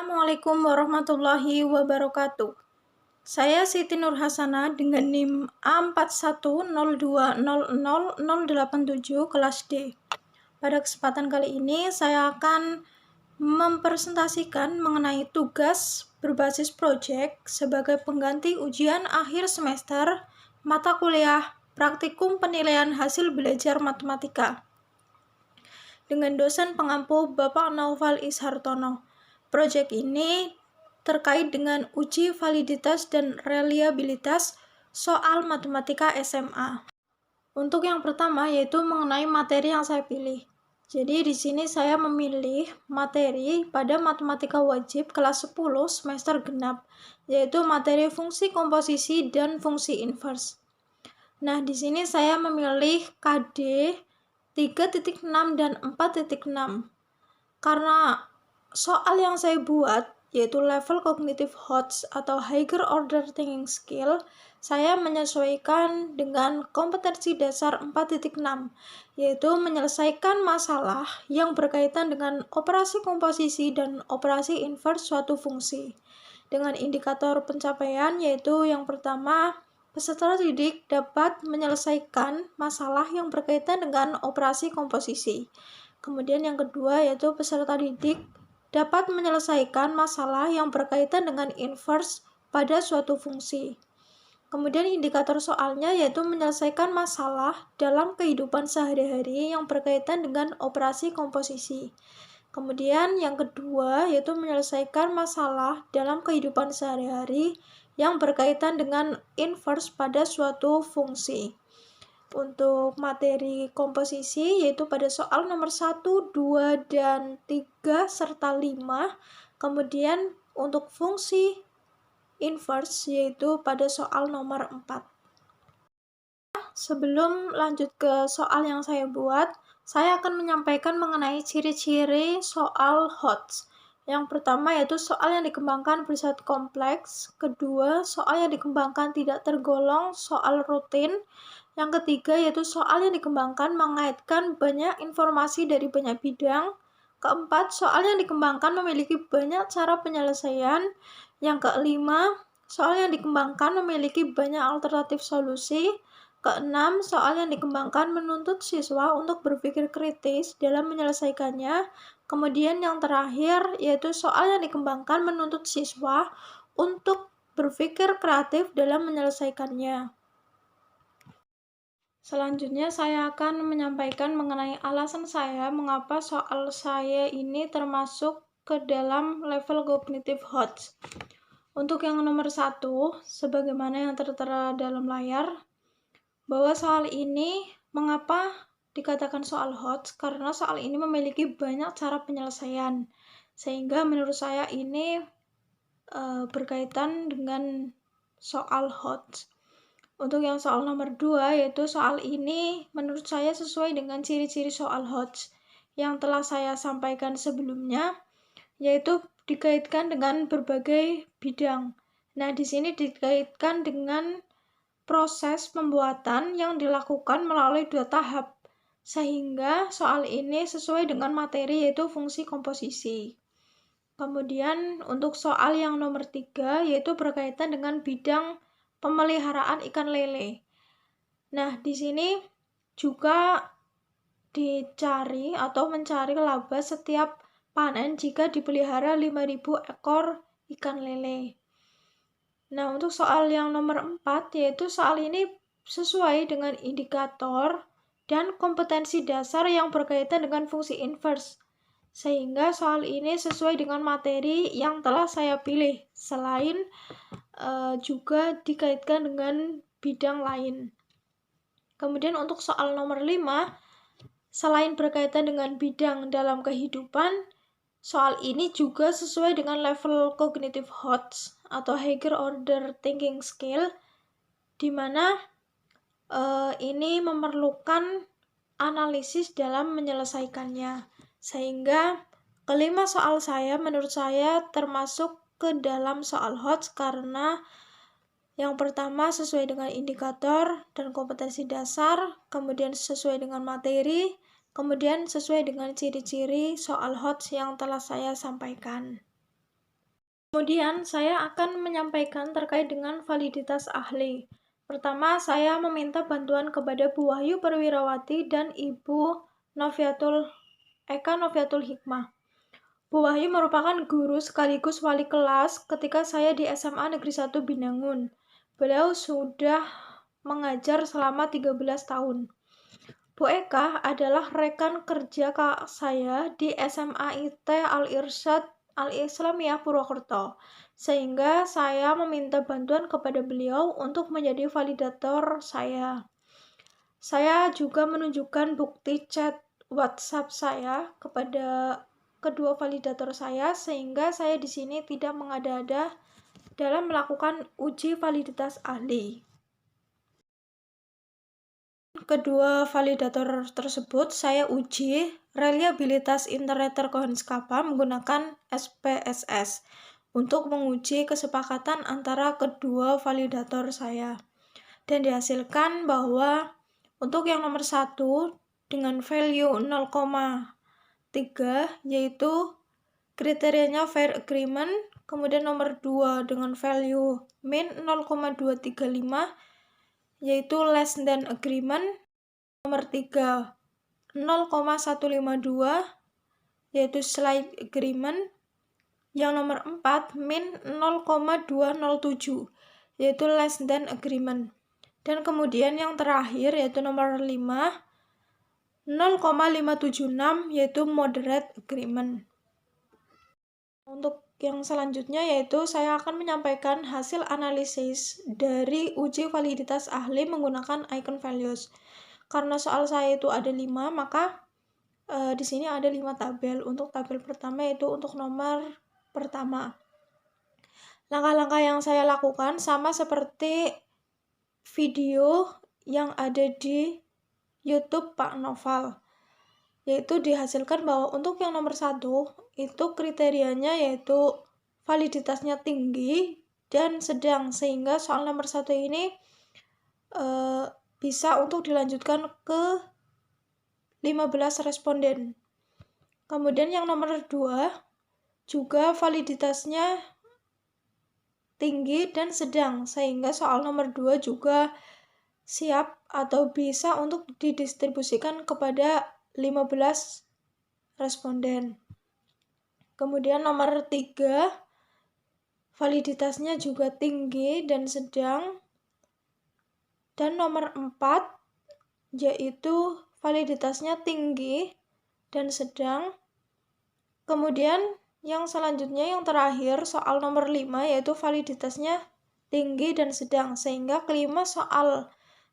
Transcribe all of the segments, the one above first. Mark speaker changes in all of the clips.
Speaker 1: Assalamualaikum warahmatullahi wabarakatuh. Saya Siti Nurhasana dengan NIM A4102000087 kelas D. Pada kesempatan kali ini saya akan mempresentasikan mengenai tugas berbasis proyek sebagai pengganti ujian akhir semester mata kuliah praktikum penilaian hasil belajar matematika dengan dosen pengampu Bapak Naufal Ishartono. Proyek ini terkait dengan uji validitas dan reliabilitas soal matematika SMA. Untuk yang pertama yaitu mengenai materi yang saya pilih. Jadi di sini saya memilih materi pada matematika wajib kelas 10 semester genap, yaitu materi fungsi komposisi dan fungsi inverse. Nah, di sini saya memilih KD 3.6 dan 4.6. Karena soal yang saya buat yaitu level cognitive HOTS atau higher order thinking skill, saya menyesuaikan dengan kompetensi dasar 4.6, yaitu menyelesaikan masalah yang berkaitan dengan operasi komposisi dan operasi inverse suatu fungsi. Dengan indikator pencapaian yaitu yang pertama, peserta didik dapat menyelesaikan masalah yang berkaitan dengan operasi komposisi. Kemudian yang kedua yaitu peserta didik dapat menyelesaikan masalah yang berkaitan dengan inverse pada suatu fungsi. Kemudian indikator soalnya yaitu menyelesaikan masalah dalam kehidupan sehari-hari yang berkaitan dengan operasi komposisi. Kemudian yang kedua yaitu menyelesaikan masalah dalam kehidupan sehari-hari yang berkaitan dengan inverse pada suatu fungsi. Untuk materi komposisi yaitu pada soal nomor 1, 2, dan 3 serta 5. Kemudian untuk fungsi inverse yaitu pada soal nomor 4. Sebelum lanjut ke soal yang saya buat, saya akan menyampaikan mengenai ciri-ciri soal HOTS. Yang pertama yaitu soal yang dikembangkan bersifat kompleks, kedua soal yang dikembangkan tidak tergolong soal rutin, yang ketiga yaitu soal yang dikembangkan mengaitkan banyak informasi dari banyak bidang, keempat soal yang dikembangkan memiliki banyak cara penyelesaian, yang kelima soal yang dikembangkan memiliki banyak alternatif solusi, keenam soal yang dikembangkan menuntut siswa untuk berpikir kritis dalam menyelesaikannya. Kemudian yang terakhir yaitu soal yang dikembangkan menuntut siswa untuk berpikir kreatif dalam menyelesaikannya. Selanjutnya saya akan menyampaikan mengenai alasan saya mengapa soal saya ini termasuk ke dalam level cognitive HOTS. Untuk yang nomor 1, sebagaimana yang tertera dalam layar, bahwa soal ini mengapa dikatakan soal HOTS, karena soal ini memiliki banyak cara penyelesaian, sehingga menurut saya ini berkaitan dengan soal HOTS. Untuk yang soal nomor 2, yaitu soal ini menurut saya sesuai dengan ciri-ciri soal HOTS yang telah saya sampaikan sebelumnya, yaitu dikaitkan dengan berbagai bidang. Nah, di sini dikaitkan dengan proses pembuatan yang dilakukan melalui 2 tahap, sehingga soal ini sesuai dengan materi yaitu fungsi komposisi. Kemudian untuk soal yang nomor 3, yaitu berkaitan dengan bidang pemeliharaan ikan lele. Nah, di sini juga dicari atau mencari laba setiap panen jika dipelihara 5.000 ekor ikan lele. Nah, untuk soal yang nomor 4, yaitu soal ini sesuai dengan indikator dan kompetensi dasar yang berkaitan dengan fungsi inverse. Sehingga soal ini sesuai dengan materi yang telah saya pilih, selain juga dikaitkan dengan bidang lain. Kemudian untuk soal nomor 5, selain berkaitan dengan bidang dalam kehidupan, soal ini juga sesuai dengan level cognitive HOTS atau higher order thinking skill, di mana ini memerlukan analisis dalam menyelesaikannya. Sehingga kelima soal saya menurut saya termasuk ke dalam soal HOTS karena yang pertama sesuai dengan indikator dan kompetensi dasar, kemudian sesuai dengan materi, kemudian sesuai dengan ciri-ciri soal HOTS yang telah saya sampaikan. Kemudian saya akan menyampaikan terkait dengan validitas ahli. Pertama, saya meminta bantuan kepada Bu Wahyu Perwirawati dan Ibu Eka Noviatul Hikmah. Bu Wahyu merupakan guru sekaligus wali kelas ketika saya di SMA Negeri 1 Binangun. Beliau sudah mengajar selama 13 tahun. Bu Eka adalah rekan kerja saya di SMA IT Al-Irsyad Al-Islamiyah Purwokerto, sehingga saya meminta bantuan kepada beliau untuk menjadi validator saya. Saya juga menunjukkan bukti chat WhatsApp saya kepada kedua validator saya, sehingga saya di sini tidak mengada-ada dalam melakukan uji validitas ahli. Kedua validator tersebut saya uji reliabilitas internet Terkohenskapa menggunakan SPSS untuk menguji kesepakatan antara kedua validator saya. Dan dihasilkan bahwa untuk yang nomor 1 dengan value 0,3 yaitu kriterianya fair agreement, kemudian nomor 2 dengan value min 0,235 yaitu less than agreement, nomor 3 0,152 yaitu slight agreement, yang nomor 4 min 0,207 yaitu less than agreement, dan kemudian yang terakhir yaitu nomor 5 0,576 yaitu moderate agreement. Untuk yang selanjutnya yaitu saya akan menyampaikan hasil analisis dari uji validitas ahli menggunakan icon values. Karena soal saya itu ada 5, maka di sini ada 5 tabel. Untuk tabel pertama yaitu untuk nomor pertama. Langkah-langkah yang saya lakukan sama seperti video yang ada di YouTube Pak Noval, yaitu dihasilkan bahwa untuk yang nomor 1 itu kriterianya yaitu validitasnya tinggi dan sedang, sehingga soal nomor 1 ini bisa untuk dilanjutkan ke 15 responden. Kemudian yang nomor 2 juga validitasnya tinggi dan sedang, sehingga soal nomor 2 juga siap atau bisa untuk didistribusikan kepada 15 responden. Kemudian nomor 3 validitasnya juga tinggi dan sedang, dan nomor 4 yaitu validitasnya tinggi dan sedang. Kemudian yang selanjutnya yang terakhir soal nomor 5 yaitu validitasnya tinggi dan sedang, sehingga kelima soal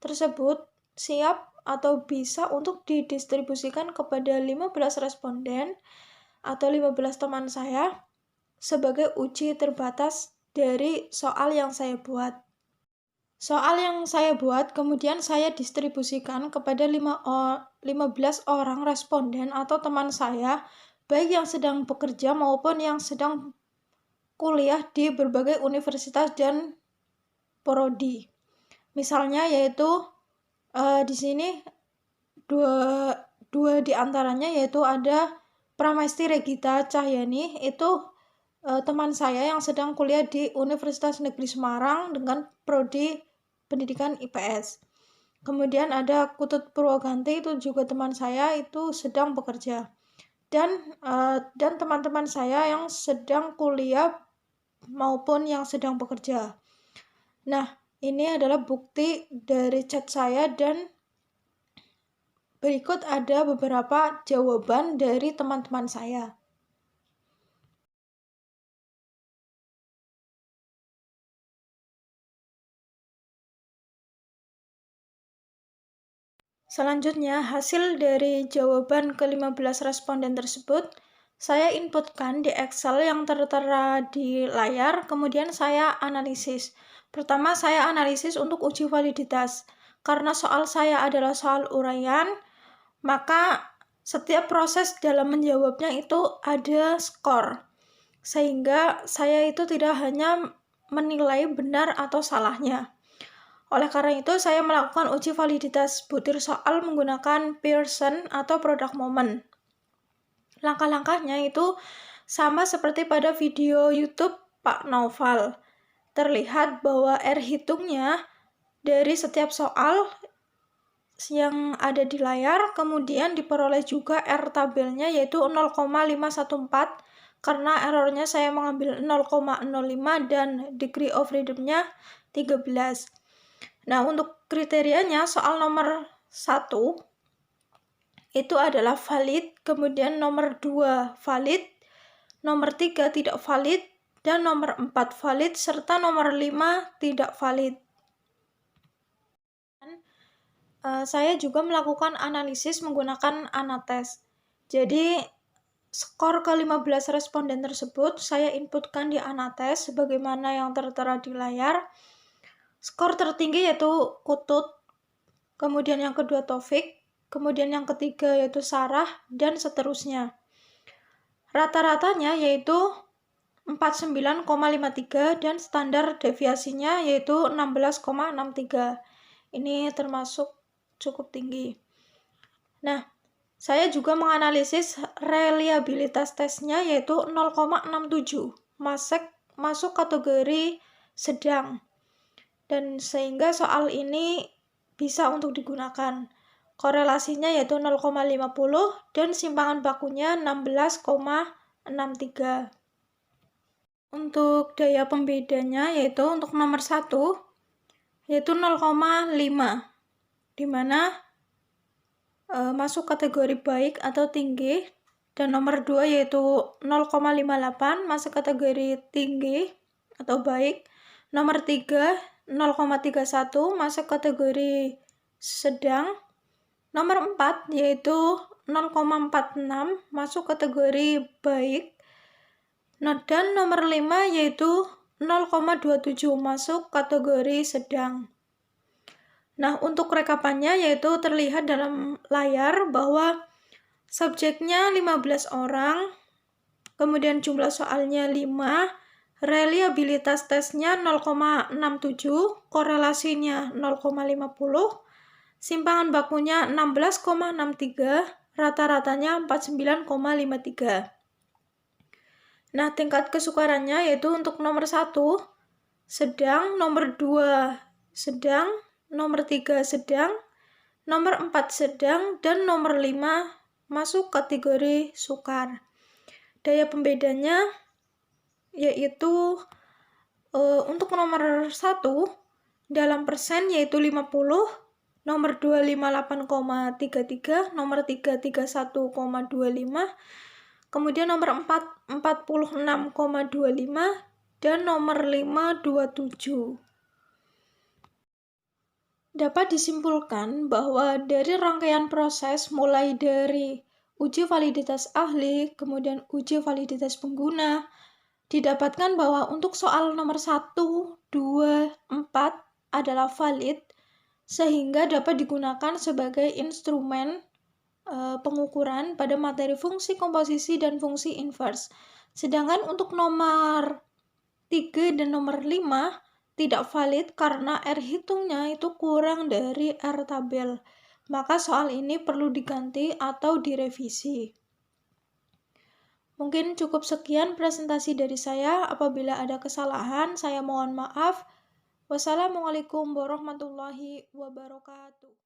Speaker 1: tersebut siap atau bisa untuk didistribusikan kepada 15 responden atau 15 teman saya sebagai uji terbatas dari soal yang saya buat. Soal yang saya buat kemudian saya distribusikan kepada 15 orang responden atau teman saya, baik yang sedang bekerja maupun yang sedang kuliah di berbagai universitas dan prodi. Misalnya yaitu di sini dua di antaranya yaitu ada Pramesti Regita Cahyani, itu teman saya yang sedang kuliah di Universitas Negeri Semarang dengan prodi pendidikan IPS. Kemudian ada Kutut Purwoganti, itu juga teman saya, itu sedang bekerja. Dan teman-teman saya yang sedang kuliah maupun yang sedang bekerja. Nah, ini adalah bukti dari chat saya, dan berikut ada beberapa jawaban dari teman-teman saya. Selanjutnya, hasil dari jawaban ke-15 responden tersebut saya inputkan di Excel yang tertera di layar, kemudian saya analisis. Pertama, saya analisis untuk uji validitas. Karena soal saya adalah soal uraian, maka setiap proses dalam menjawabnya itu ada skor. Sehingga saya itu tidak hanya menilai benar atau salahnya. Oleh karena itu, saya melakukan uji validitas butir soal menggunakan Pearson atau product moment. Langkah-langkahnya itu sama seperti pada video YouTube Pak Naufal. Terlihat bahwa R hitungnya dari setiap soal yang ada di layar, kemudian diperoleh juga R tabelnya yaitu 0,514 karena errornya saya mengambil 0,05 dan degree of freedom-nya 13. Nah, untuk kriterianya soal nomor 1 itu adalah valid, kemudian nomor 2 valid, nomor 3 tidak valid, dan nomor 4 valid, serta nomor 5 tidak valid. Saya juga melakukan analisis menggunakan Anatest. Jadi, skor ke-15 responden tersebut saya inputkan di Anatest sebagaimana yang tertera di layar. Skor tertinggi yaitu Kutut, kemudian yang kedua Taufik, kemudian yang ketiga yaitu Sarah, dan seterusnya. Rata-ratanya yaitu 49,53 dan standar deviasinya yaitu 16,63. Ini termasuk cukup tinggi. Nah, saya juga menganalisis reliabilitas tesnya yaitu 0,67, masuk kategori sedang. Dan sehingga soal ini bisa untuk digunakan. Korelasinya yaitu 0,50 dan simpangan bakunya 16,63. Untuk daya pembedanya yaitu untuk nomor 1 yaitu 0,5, di mana masuk kategori baik atau tinggi, dan nomor 2 yaitu 0,58 masuk kategori tinggi atau baik. Nomor 3 0,31 masuk kategori sedang. Nomor 4 yaitu 0,46 masuk kategori baik. Nah, dan nomor 5 yaitu 0,27 masuk kategori sedang. Nah, untuk rekapannya yaitu terlihat dalam layar bahwa subjeknya 15 orang, kemudian jumlah soalnya 5, reliabilitas tesnya 0,67, korelasinya 0,50, simpangan bakunya 16,63, rata-ratanya 49,53. Nah, tingkat kesukarannya yaitu untuk nomor 1 sedang, nomor 2 sedang, nomor 3 sedang, nomor 4 sedang, dan nomor 5 masuk kategori sukar. Daya pembedanya yaitu untuk nomor 1 dalam persen yaitu 50, nomor 2 58,33, nomor 3 31,25, kemudian nomor 4 46,25, dan nomor 5 27. Dapat disimpulkan bahwa dari rangkaian proses mulai dari uji validitas ahli, kemudian uji validitas pengguna, didapatkan bahwa untuk soal nomor 1, 2, 4 adalah valid, sehingga dapat digunakan sebagai instrumen pengukuran pada materi fungsi komposisi dan fungsi inverse. Sedangkan untuk nomor 3 dan nomor 5 tidak valid karena R hitungnya itu kurang dari R tabel. Maka soal ini perlu diganti atau direvisi. Mungkin cukup sekian presentasi dari saya. Apabila ada kesalahan, saya mohon maaf. Wassalamualaikum warahmatullahi wabarakatuh.